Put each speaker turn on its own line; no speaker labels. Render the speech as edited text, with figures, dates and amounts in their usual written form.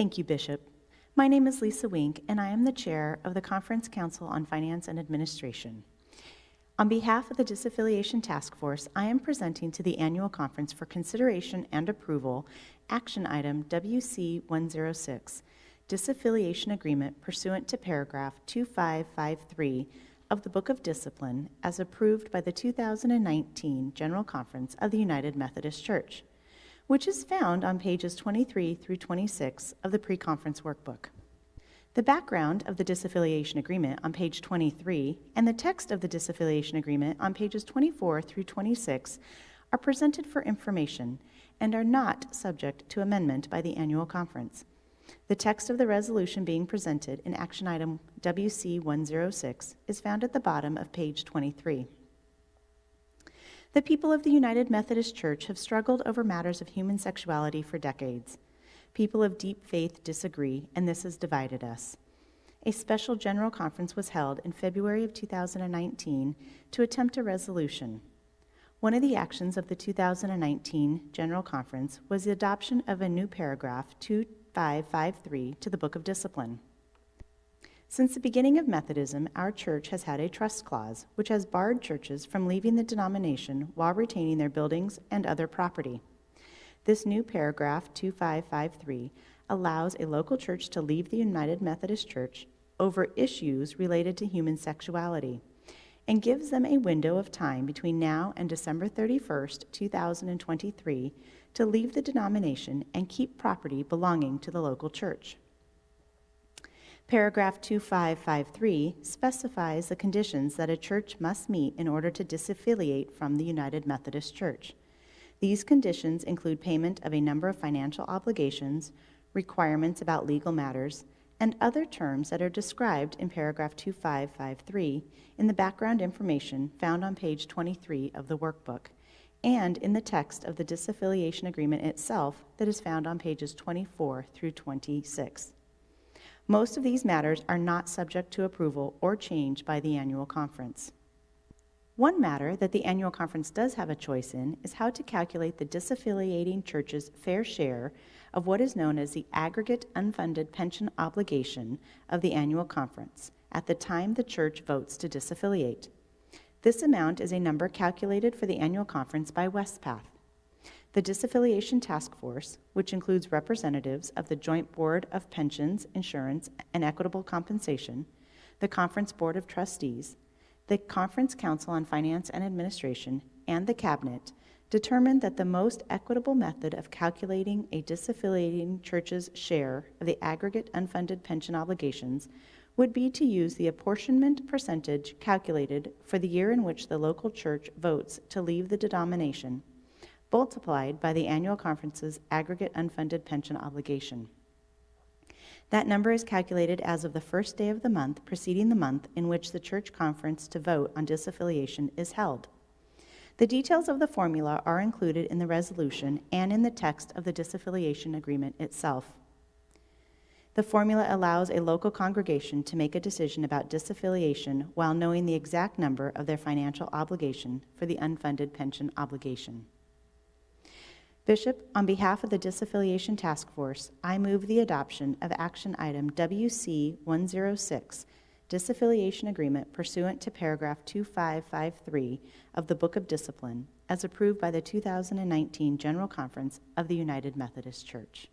Thank you, Bishop. My name is Lisa Wink, and I am the chair of the Conference Council on Finance and Administration. On behalf of the Disaffiliation Task Force, I am presenting to the annual conference for consideration and approval Action Item wc106, Disaffiliation Agreement pursuant to paragraph 2553 of the Book of Discipline as approved by the 2019 General Conference of the United Methodist Church, which is found on pages 23 through 26 of the pre-conference workbook. The background of the disaffiliation agreement on page 23 and the text of the disaffiliation agreement on pages 24 through 26 are presented for information and are not subject to amendment by the annual conference. The text of the resolution being presented in action item WC106 is found at the bottom of page 23. The people of the United Methodist Church have struggled over matters of human sexuality for decades. People of deep faith disagree, and this has divided us. A special general conference was held in February of 2019 to attempt a resolution. One of the actions of the 2019 General Conference was the adoption of a new paragraph 2553 to the Book of Discipline. Since the beginning of Methodism, our church has had a trust clause, which has barred churches from leaving the denomination while retaining their buildings and other property. This new paragraph 2553 allows a local church to leave the United Methodist Church over issues related to human sexuality and gives them a window of time between now and December 31st, 2023 to leave the denomination and keep property belonging to the local church. Paragraph 2553 specifies the conditions that a church must meet in order to disaffiliate from the United Methodist Church. These conditions include payment of a number of financial obligations, requirements about legal matters, and other terms that are described in paragraph 2553 in the background information found on page 23 of the workbook, and in the text of the disaffiliation agreement itself that is found on pages 24 through 26. Most of these matters are not subject to approval or change by the annual conference. One matter that the annual conference does have a choice in is how to calculate the disaffiliating church's fair share of what is known as the aggregate unfunded pension obligation of the annual conference at the time the church votes to disaffiliate. This amount is a number calculated for the annual conference by Westpath. The Disaffiliation Task Force, which includes representatives of the Joint Board of Pensions, Insurance, and Equitable Compensation, the Conference Board of Trustees, the Conference Council on Finance and Administration, and the Cabinet determined that the most equitable method of calculating a disaffiliating church's share of the aggregate unfunded pension obligations would be to use the apportionment percentage calculated for the year in which the local church votes to leave the denomination, multiplied by the annual conference's aggregate unfunded pension obligation. That number is calculated as of the first day of the month preceding the month in which the church conference to vote on disaffiliation is held. The details of the formula are included in the resolution and in the text of the disaffiliation agreement itself. The formula allows a local congregation to make a decision about disaffiliation while knowing the exact number of their financial obligation for the unfunded pension obligation. Bishop, on behalf of the Disaffiliation Task Force, I move the adoption of Action Item WC106, Disaffiliation Agreement pursuant to paragraph 2553 of the Book of Discipline, as approved by the 2019 General Conference of the United Methodist Church.